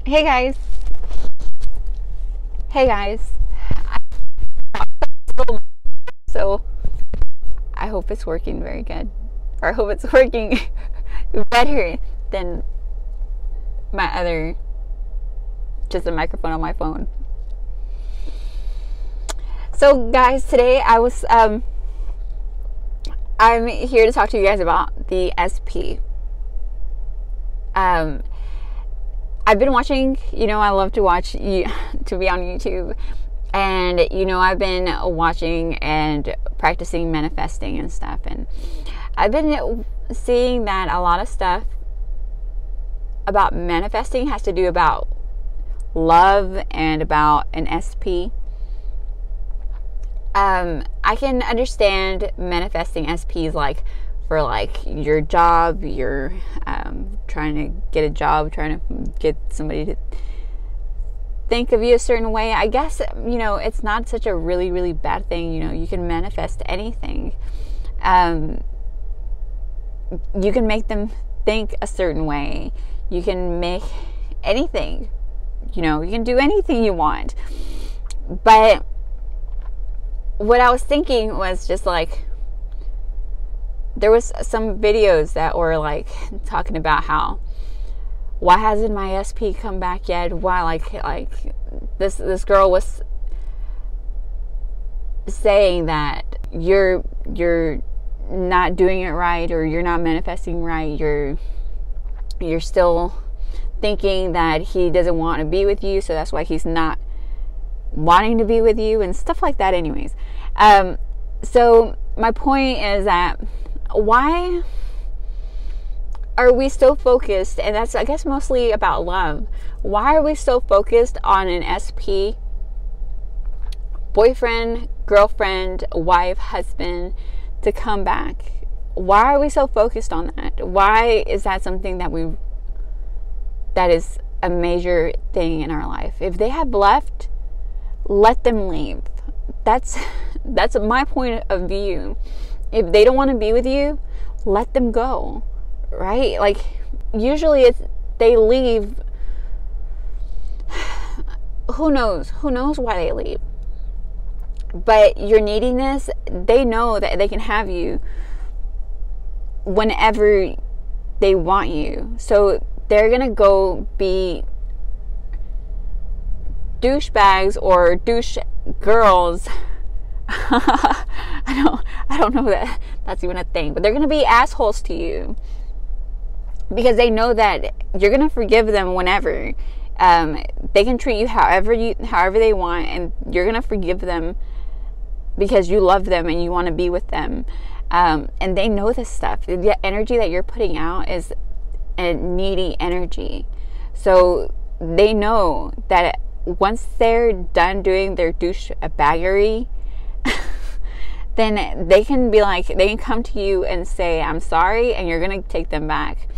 Hey guys. Hey guys. So I hope it's working very good. Or I hope it's working better than my other, just a microphone on my phone. So guys, today I'm here to talk to you guys about the SP. I've been watching, I love to watch, to be on YouTube. And, I've been watching and practicing manifesting and stuff. And I've been seeing that a lot of stuff about manifesting has to do about love and about an SP. I can understand manifesting SPs for your job, you're trying to get a job, trying to get somebody to think of you a certain way. I guess, it's not such a really, really bad thing. You can manifest anything. You can make them think a certain way. You can make anything. You can do anything you want. But what I was thinking was just there was some videos that were talking about why hasn't my SP come back yet? Why this girl was saying that you're not doing it right, or you're not manifesting right. You're still thinking that he doesn't want to be with you, so that's why he's not wanting to be with you and stuff like that. Anyways, so my point is that why are we so focused, and that's, I guess, mostly about love. Why are we so focused on an SP, boyfriend, girlfriend, wife, husband, to come back? Why are we so focused on that? Why is that something that is a major thing in our life? If they have left, let them leave. That's my point of view. If they don't want to be with you, let them go. Right? Usually they leave. Who knows why they leave? But your neediness, they know that they can have you whenever they want you. So they're gonna go be douchebags or douche girls. I don't know that that's even a thing, but they're gonna be assholes to you because they know that you're gonna forgive them whenever. They can treat you however they want, and you're gonna forgive them because you love them and you want to be with them. And they know this stuff. The energy that you're putting out is a needy energy, so they know that once they're done doing their douchebaggery, then they can come to you and say, I'm sorry, and you're going to take them back.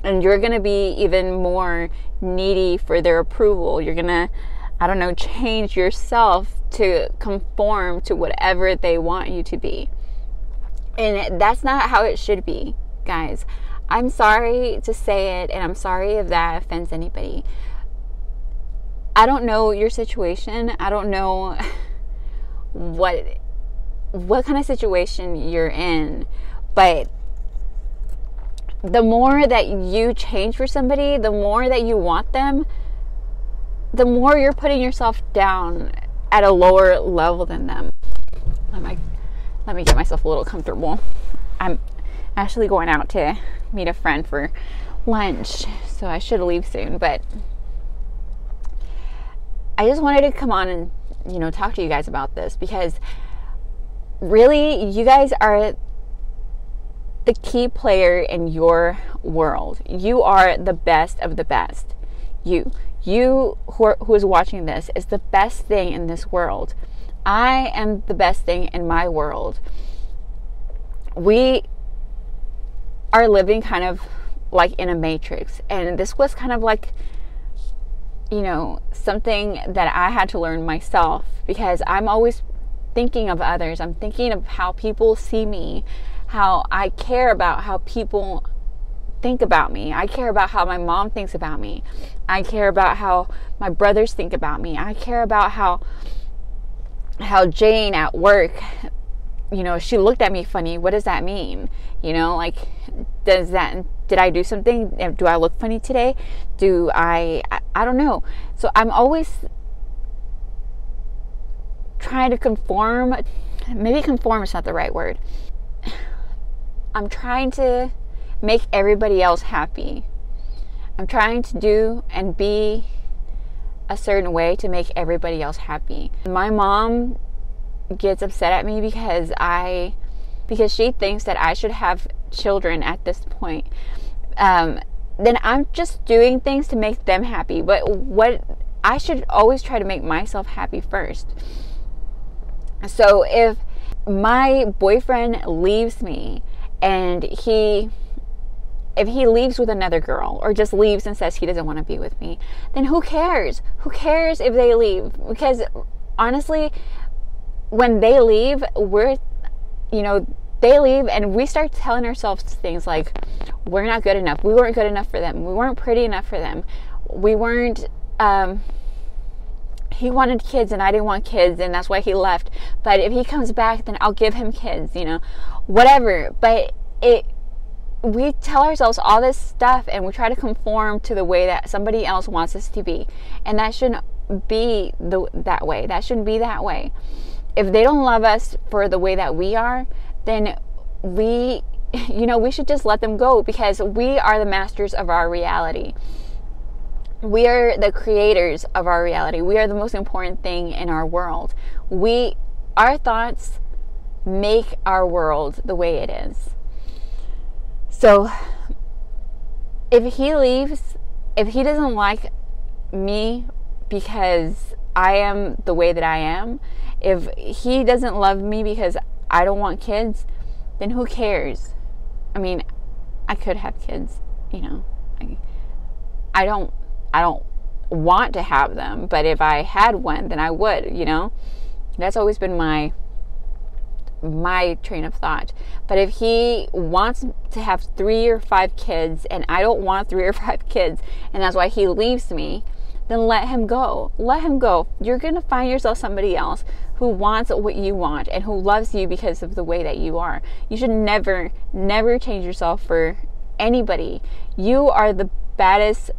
And you're going to be even more needy for their approval. You're going to, change yourself to conform to whatever they want you to be. And that's not how it should be, guys. I'm sorry to say it, and I'm sorry if that offends anybody. I don't know your situation. I don't know what kind of situation you're in, but the more that you change for somebody, the more that you want them, the more you're putting yourself down at a lower level than them. Let me get myself a little comfortable. I'm actually going out to meet a friend for lunch, so I should leave soon, but I just wanted to come on and talk to you guys about this, because really, you guys are the key player in your world. You are the best of the best. You who is watching this is the best thing in this world. I am the best thing in my world. We are living kind of like in a matrix, and this was kind of something that I had to learn myself, because I'm always thinking of others. I'm thinking of how people see me, how I care about how people think about me. I care about how my mom thinks about me. I care about how my brothers think about me. I care about how Jane at work, she looked at me funny. What does that mean? Like, did I do something? Do I look funny today? I don't know. So I'm always trying to conform. Maybe conform is not the right word. I'm trying to make everybody else happy. I'm trying to do and be a certain way to make everybody else happy. My mom gets upset at me because she thinks that I should have children at this point. Then I'm just doing things to make them happy. But I should always try to make myself happy first. So if my boyfriend leaves me and if he leaves with another girl or just leaves and says he doesn't want to be with me, then who cares? Who cares if they leave? Because honestly, when they leave, they leave and we start telling ourselves things like, we're not good enough. We weren't good enough for them. We weren't pretty enough for them. We weren't, he wanted kids and I didn't want kids and that's why he left. But if he comes back, then I'll give him kids, whatever. But we tell ourselves all this stuff and we try to conform to the way that somebody else wants us to be. And that shouldn't be that way. That shouldn't be that way. If they don't love us for the way that we are, then we should just let them go, because we are the masters of our reality. We are the creators of our reality. We are the most important thing in our world. Our thoughts make our world the way it is. So if he leaves, if he doesn't like me because I am the way that I am, if he doesn't love me because I don't want kids, then who cares? I mean, I could have kids, I don't want to have them, but if I had one, then I would, That's always been my train of thought. But if he wants to have 3 or 5 kids and I don't want 3 or 5 kids and that's why he leaves me, then let him go. Let him go. You're going to find yourself somebody else who wants what you want and who loves you because of the way that you are. You should never change yourself for anybody. You are the baddest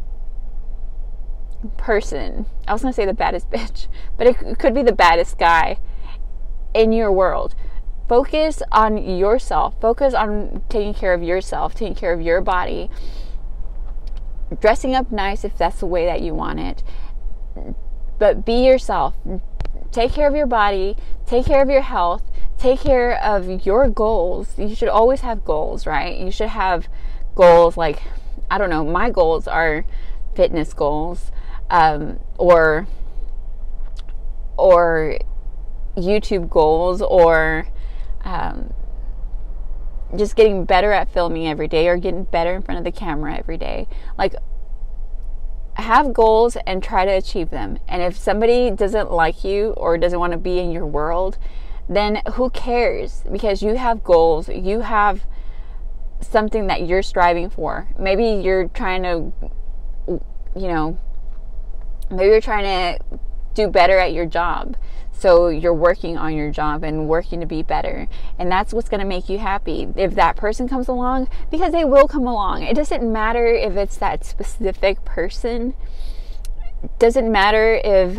person. I was going to say the baddest bitch, but it could be the baddest guy in your world. Focus on yourself. Focus on taking care of yourself, taking care of your body, dressing up nice if that's the way that you want it. But be yourself. Take care of your body. Take care of your health. Take care of your goals. You should always have goals, right? You should have goals like, I don't know, my goals are fitness goals, or YouTube goals, or just getting better at filming every day, or getting better in front of the camera every day. Like, have goals and try to achieve them. And if somebody doesn't like you or doesn't want to be in your world, then who cares? Because you have goals. You have something that you're striving for. Maybe you're trying to, maybe you're trying to do better at your job. So you're working on your job and working to be better. And that's what's going to make you happy. If that person comes along, because they will come along. It doesn't matter if it's that specific person. It doesn't matter if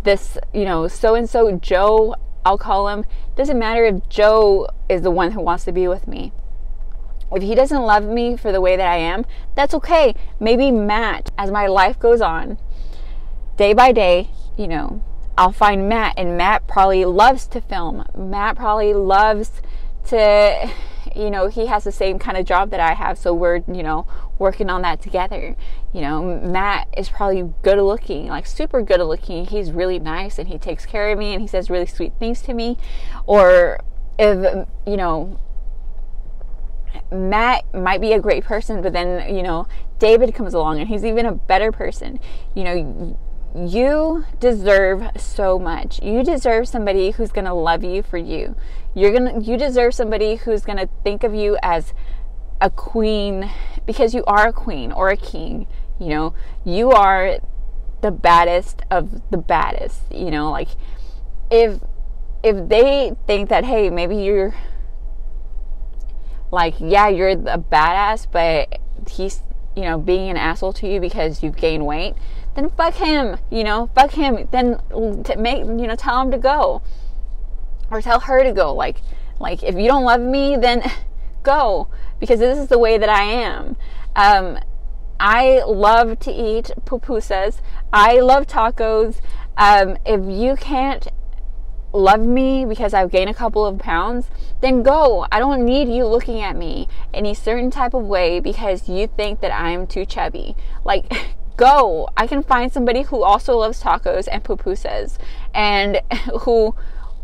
this, so-and-so Joe, I'll call him. It doesn't matter if Joe is the one who wants to be with me. If he doesn't love me for the way that I am, that's okay. Maybe Matt, as my life goes on, day by day, I'll find Matt, and Matt probably loves to film. Matt probably loves to, he has the same kind of job that I have, so we're, working on that together. Matt is probably good looking, like super good looking. He's really nice and he takes care of me and he says really sweet things to me. Or if, Matt might be a great person, but then, David comes along and he's even a better person. You deserve so much. You deserve somebody who's going to love you for you. You deserve somebody who's going to think of you as a queen, because you are a queen or a king, you know, you are the baddest of the baddest, you know, like if they think that, hey, maybe you're like, yeah, you're the badass, but he's, you know, being an asshole to you because you've gained weight, then fuck him, you know, fuck him. Then tell him to go, or tell her to go. Like if you don't love me, then go, because this is the way that I am. I love to eat pupusas. I love tacos. If you can't love me because I've gained a couple of pounds, then go. I don't need you looking at me any certain type of way because you think that I'm too chubby. Like, go. I can find somebody who also loves tacos and pupusas and who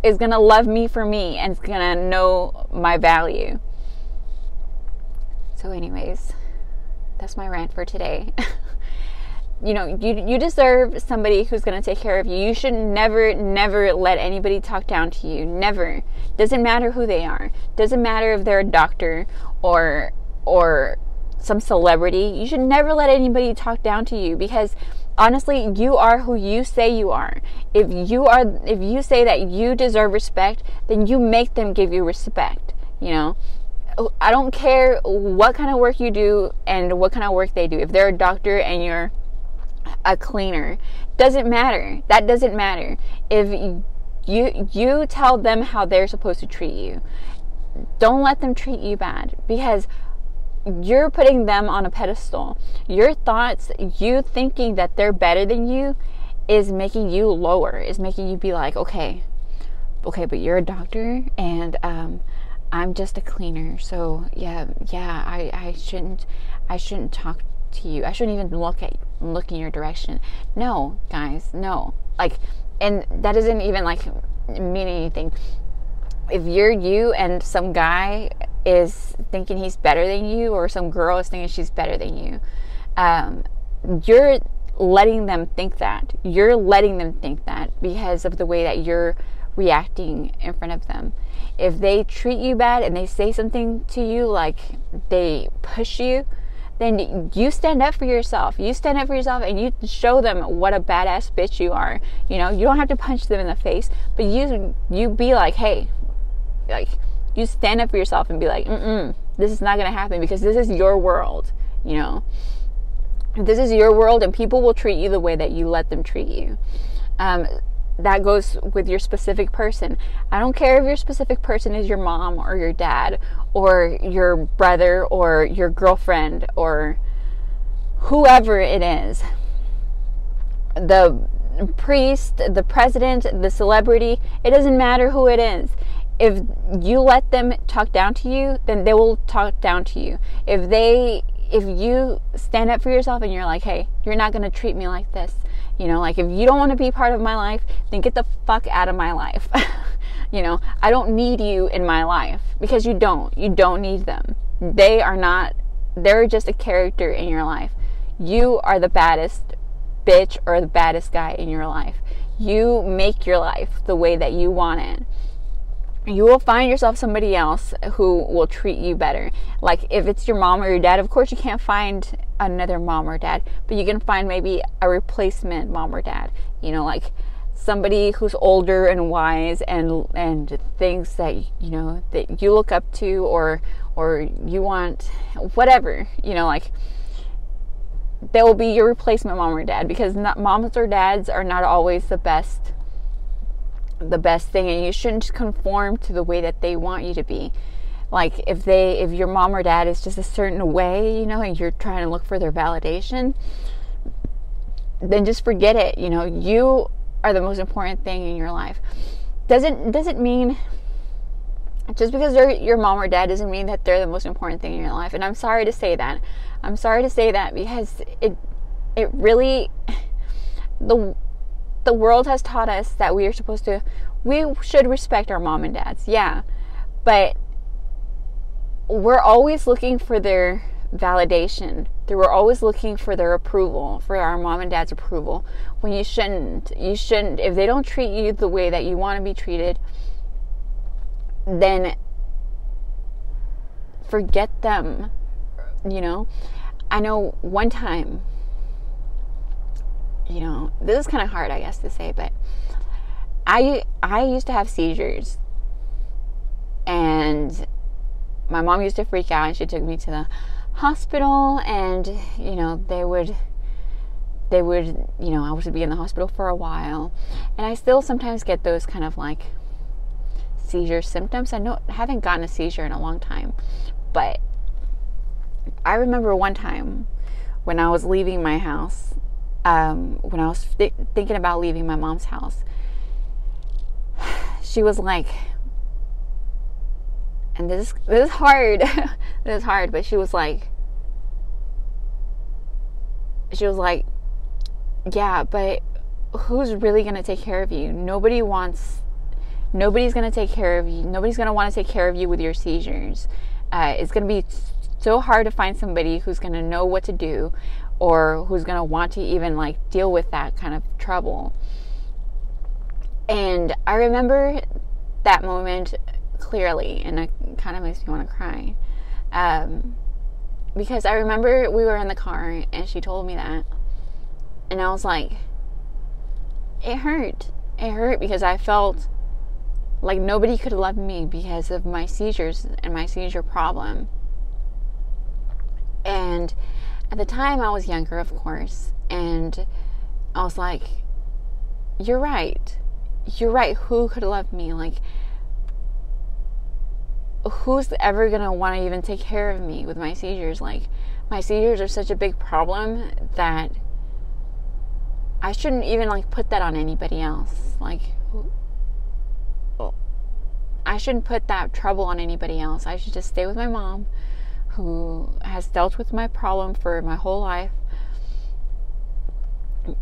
is gonna love me for me and is gonna know my value. So anyways, that's my rant for today. You know, you deserve somebody who's going to take care of you. You should never let anybody talk down to you. Never. Doesn't matter who they are. Doesn't matter if they're a doctor or some celebrity. You should never let anybody talk down to you, because honestly, you are who you say you are. If you say that you deserve respect, then you make them give you respect, you know. I don't care what kind of work you do and what kind of work they do. If they're a doctor and you're a cleaner, doesn't matter. That doesn't matter. If you tell them how they're supposed to treat you, don't let them treat you bad, because you're putting them on a pedestal. Your thoughts, you thinking that they're better than you, is making you lower, is making you be like, okay, but you're a doctor and I'm just a cleaner, so yeah, I shouldn't talk to you. I shouldn't even look in your direction. No, guys, no. Like, and that doesn't even like mean anything. If you're you and some guy is thinking he's better than you, or some girl is thinking she's better than you, you're letting them think that. You're letting them think that because of the way that you're reacting in front of them. If they treat you bad and they say something to you, like they push you, then you stand up for yourself. You stand up for yourself and you show them what a badass bitch you are. You know, you don't have to punch them in the face, but you be like, hey, like, you stand up for yourself and be like, this is not going to happen, because this is your world, you know. This is your world, and people will treat you the way that you let them treat you. That goes with your specific person. I don't care if your specific person is your mom or your dad or your brother or your girlfriend or whoever it is. The priest, the president, the celebrity, it doesn't matter who it is. If you let them talk down to you, then they will talk down to you. If you stand up for yourself and you're like, hey, you're not going to treat me like this. You know, like, if you don't want to be part of my life, then get the fuck out of my life. You know, I don't need you in my life, because you don't need them. They're just a character in your life. You are the baddest bitch or the baddest guy in your life. You make your life the way that you want it. You will find yourself somebody else who will treat you better. Like, if it's your mom or your dad, of course you can't find another mom or dad, but you can find maybe a replacement mom or dad. You know, like somebody who's older and wise and things that, you know, that you look up to or you want, whatever, you know, like, they will be your replacement mom or dad, because moms or dads are not always the best thing, and you shouldn't conform to the way that they want you to be. Like, if your mom or dad is just a certain way, you know, and you're trying to look for their validation, then just forget it. You know, you are the most important thing in your life. Doesn't mean, just because they're your mom or dad doesn't mean that they're the most important thing in your life. And I'm sorry to say that. Because it really, the world has taught us that we should respect our mom and dads. Yeah. But we're always looking for their validation. We're always looking for their approval, for our mom and dad's approval, when you shouldn't. If they don't treat you the way that you want to be treated, then forget them. you know. I know one time, you know, this is kind of hard, I guess, to say, but I used to have seizures, and my mom used to freak out, and she took me to the hospital, and, you know, they would, you know, I would be in the hospital for a while, and I still sometimes get those kind of like seizure symptoms. I haven't gotten a seizure in a long time, but I remember one time when I was leaving my house, when I was thinking about leaving my mom's house, she was like, and this is hard, this is hard, but she was like, yeah, but who's really going to take care of you? Nobody's going to take care of you. Nobody's going to want to take care of you with your seizures. It's going to be so hard to find somebody who's going to know what to do, or who's going to want to even like deal with that kind of trouble. And I remember that moment clearly, and it kind of makes me want to cry, because I remember we were in the car and she told me that, and I was like, it hurt because I felt like nobody could love me because of my seizures and my seizure problem. And at the time I was younger, of course, and I was like, you're right, who could love me? Like, who's ever gonna want to even take care of me with my seizures? Like, my seizures are such a big problem that I shouldn't even like put that on anybody else. Like, I shouldn't put that trouble on anybody else. I should just stay with my mom, who has dealt with my problem for my whole life,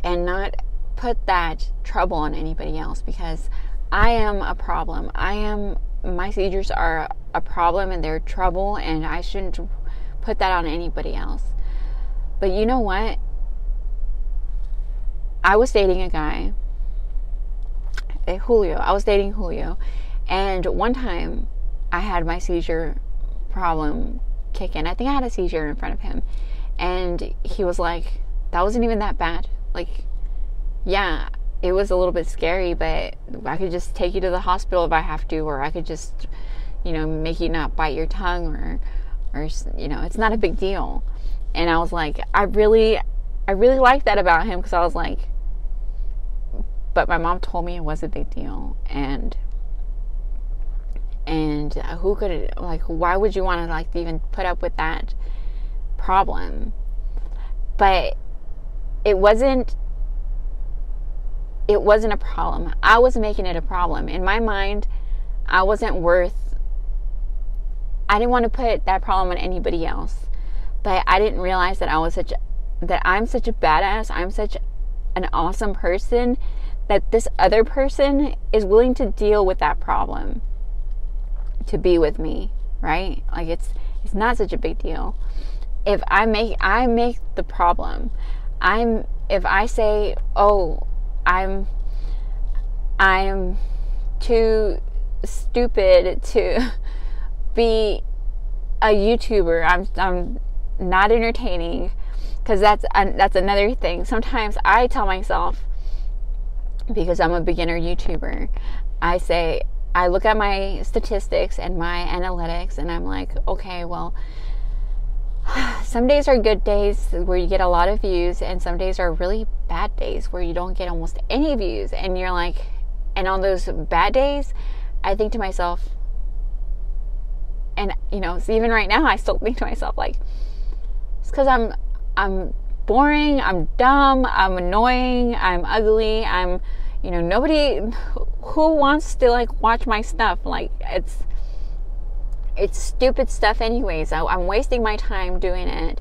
and not put that trouble on anybody else, because I am a problem. My seizures are a problem and they're trouble, and I shouldn't put that on anybody else. But you know what? I was dating a guy, Julio. I was dating Julio, and one time I had my seizure problem kick in. I think I had a seizure in front of him, and he was like, that wasn't even that bad. Like, yeah, it was a little bit scary, but I could just take you to the hospital if I have to, or I could just, you know, make you not bite your tongue, or you know, it's not a big deal. And I was like, I really liked that about him, because I was like, but my mom told me it was a big deal, and who could, like, why would you want to like even put up with that problem? But it wasn't a problem. I was making it a problem. In my mind, I didn't want to put that problem on anybody else. But I didn't realize that I'm such a badass, I'm such an awesome person, that this other person is willing to deal with that problem to be with me, right? Like, it's not such a big deal. If I make the problem, if I say, oh, I'm too stupid to be a YouTuber, I'm not entertaining, because that's another thing. Sometimes I tell myself, because I'm a beginner YouTuber, I look at my statistics and my analytics, and I'm like, okay, well, some days are good days where you get a lot of views, and some days are really bad days where you don't get almost any views. And you're like, and on those bad days, I think to myself, and you know, so even right now, I still think to myself, like, it's because I'm boring, I'm dumb, I'm annoying, I'm ugly, you know, nobody who wants to like watch my stuff. Like, it's stupid stuff anyways. I'm wasting my time doing it.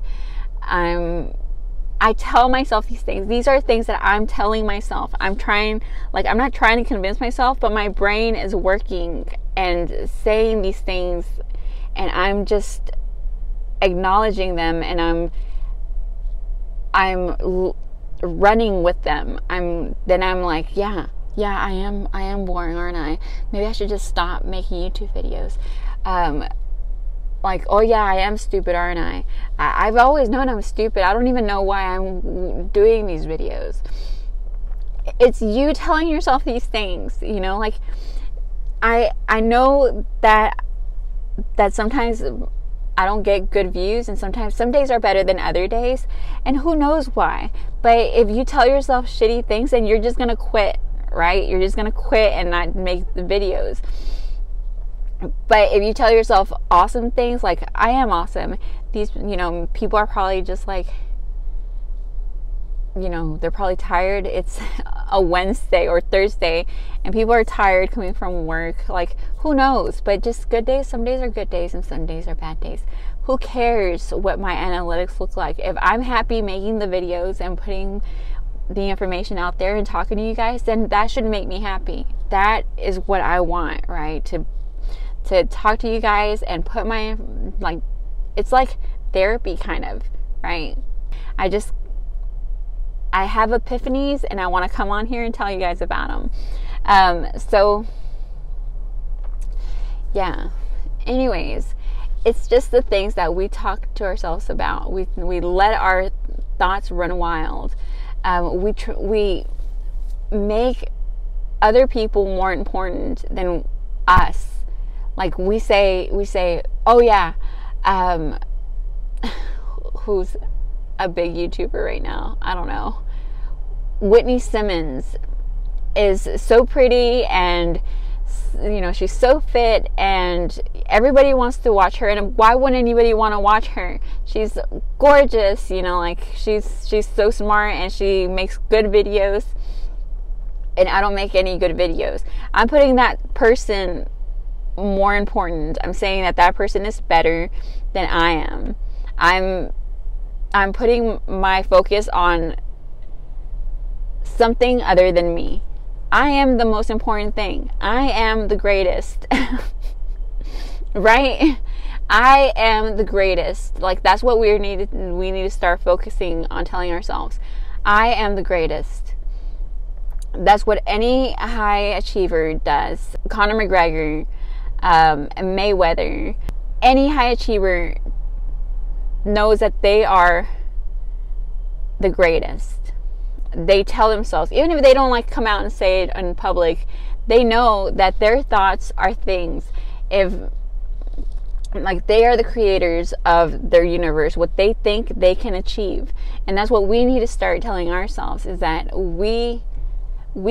I tell myself these things. These are things that I'm telling myself. I'm not trying to convince myself, but my brain is working and saying these things, and I'm just acknowledging them, and I'm running with them. I'm like, yeah, I am boring, aren't I? Maybe I should just stop making YouTube videos. like, oh yeah, I am stupid, aren't I? I've always known I'm stupid. I don't even know why I'm doing these videos. It's you telling yourself these things, you know, like, I know that sometimes I don't get good views, and sometimes some days are better than other days, and who knows why. But if you tell yourself shitty things, then you're just gonna quit, right? You're just gonna quit and not make the videos. But if you tell yourself awesome things, like, I am awesome, these, you know, people are probably just like, you know, they're probably tired. It's a Wednesday or Thursday and people are tired coming from work. Like, who knows? But just good days. Some days are good days and some days are bad days. Who cares what my analytics look like? If I'm happy making the videos and putting the information out there and talking to you guys, then that should make me happy. That is what I want, right? To talk to you guys and put my, like, it's like therapy kind of, right? I have epiphanies and I want to come on here and tell you guys about them. So yeah, anyways, it's just the things that we talk to ourselves about. We let our thoughts run wild. We make other people more important than us. Like, we say, oh yeah, who's a big YouTuber right now? I don't know. Whitney Simmons is so pretty, and, you know, she's so fit, and everybody wants to watch her. And why wouldn't anybody want to watch her? She's gorgeous, you know, like, she's so smart, and she makes good videos, and I don't make any good videos. I'm putting that person more important. I'm saying that person is better than I am. I'm putting my focus on something other than me. I am the most important thing. I am the greatest. Right? I am the greatest. Like, that's what we need to start focusing on, telling ourselves. I am the greatest. That's what any high achiever does. Conor McGregor, Mayweather, any high achiever knows that they are the greatest. They tell themselves, even if they don't like come out and say it in public, they know that their thoughts are things. If, like, they are the creators of their universe, what they think they can achieve. And that's what we need to start telling ourselves, is that we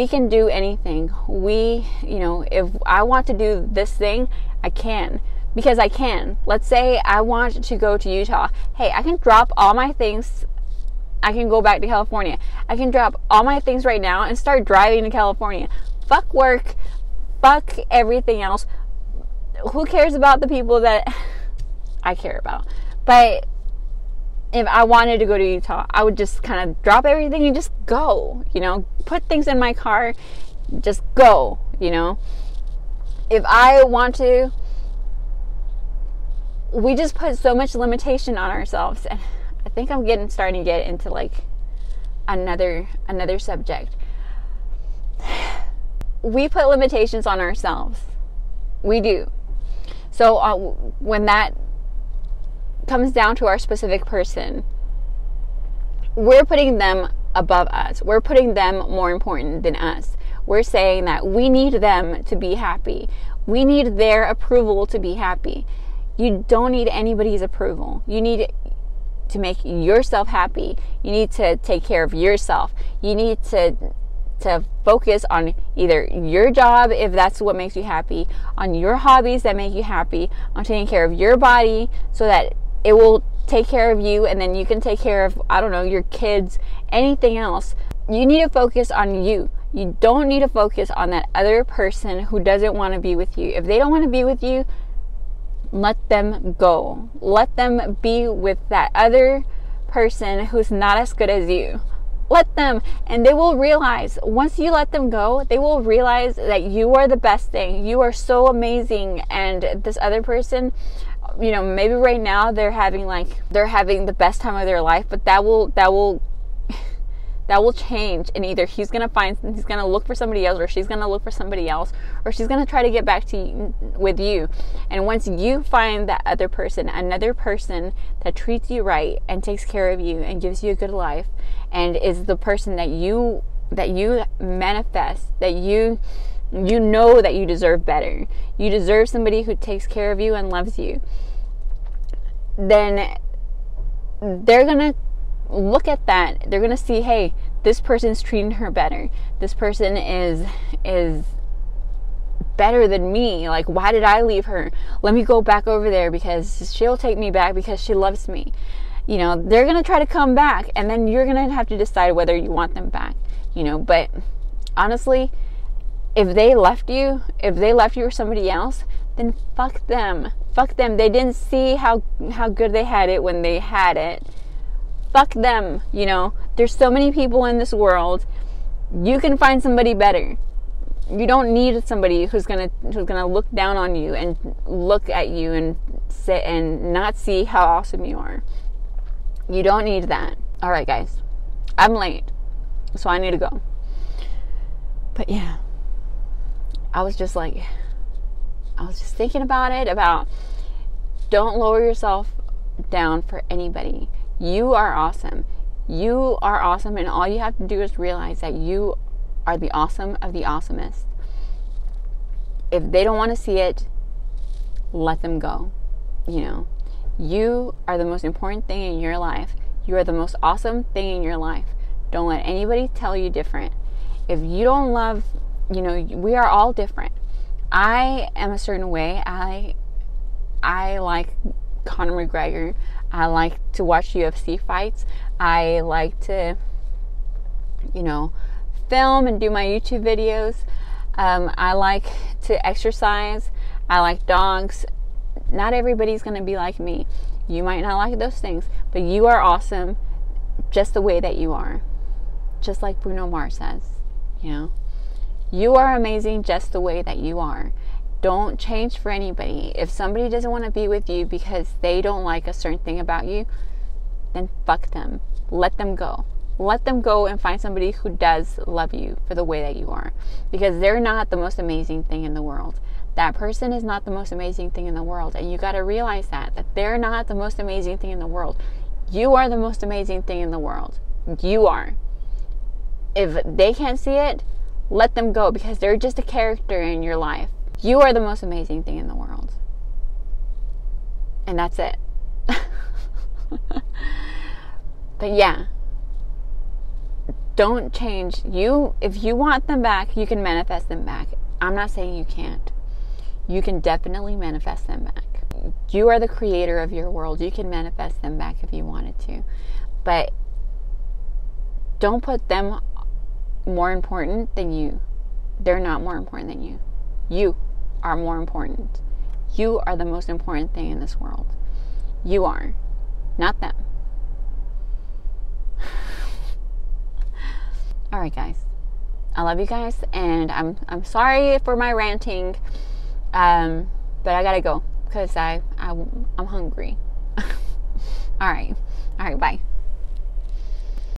can do anything. You know, if I want to do this thing, I can. Because I can. Let's say I want to go to Utah. Hey, I can drop all my things. I can go back to California. I can drop all my things right now and start driving to California. Fuck work. Fuck everything else. Who cares about the people that I care about? But if I wanted to go to Utah, I would just kind of drop everything and just go, you know, put things in my car, just go, you know. If I want to, we just put so much limitation on ourselves. And I think I'm starting to get into, like, another subject. We put limitations on ourselves. We do. So when that comes down to our specific person, we're putting them above us. We're putting them more important than us. We're saying that we need them to be happy. We need their approval to be happy. You don't need anybody's approval. You need to make yourself happy. You need to take care of yourself. You need to focus on either your job, if that's what makes you happy, on your hobbies that make you happy, on taking care of your body so that it will take care of you, and then you can take care of, I don't know, your kids, anything else. You need to focus on you. You don't need to focus on that other person who doesn't want to be with you. If they don't want to be with you, let them go. Let them be with that other person who's not as good as you. Let them, and they will realize, once you let them go, they will realize that you are the best thing. You are so amazing. And this other person, you know, maybe right now they're having the best time of their life, but that will That will change, and either he's gonna look for somebody else, or she's gonna look for somebody else, or she's gonna try to get back to you, with you. And once you find that other person, another person that treats you right and takes care of you and gives you a good life, and is the person that you manifest, that you know that you deserve better, you deserve somebody who takes care of you and loves you, then they're gonna look at that. They're gonna see, hey, this person's treating her better. This person is better than me. Like, why did I leave her? Let me go back over there because she'll take me back because she loves me. You know, they're gonna try to come back, and then you're gonna have to decide whether you want them back. You know, but honestly, if they left you for somebody else, then fuck them. Fuck them. They didn't see how good they had it when they had it. Fuck them. You know, there's so many people in this world. You can find somebody better. You don't need somebody who's gonna look down on you and look at you and sit and not see how awesome you are. You don't need that. All right, guys, I'm late, so I need to go. But yeah, I was just thinking about it. About, don't lower yourself down for anybody. You are awesome. You are awesome, and all you have to do is realize that you are the awesome of the awesomest. If they don't want to see it, let them go. You know, you are the most important thing in your life. You are the most awesome thing in your life. Don't let anybody tell you different. If you don't love, you know, we are all different. I am a certain way. I like Conor McGregor. I like to watch UFC fights. I like to, you know, film and do my YouTube videos. I like to exercise. I like dogs. Not everybody's going to be like me. You might not like those things, but you are awesome just the way that you are. Just like Bruno Mars says, you know. You are amazing just the way that you are. Don't change for anybody. If somebody doesn't want to be with you because they don't like a certain thing about you, then fuck them. Let them go. Let them go and find somebody who does love you for the way that you are. Because they're not the most amazing thing in the world. That person is not the most amazing thing in the world. And you got to realize that they're not the most amazing thing in the world. You are the most amazing thing in the world. You are. If they can't see it, let them go, because they're just a character in your life. You are the most amazing thing in the world. And that's it. But yeah, don't change. If you want them back, you can manifest them back. I'm not saying you can't. You can definitely manifest them back. You are the creator of your world. You can manifest them back if you wanted to. But don't put them more important than you. They're not more important than you. You are more important. You are the most important thing in this world. You are, not them. All right, guys. I love you guys, and I'm sorry for my ranting, but I gotta go because I'm hungry. All right, bye.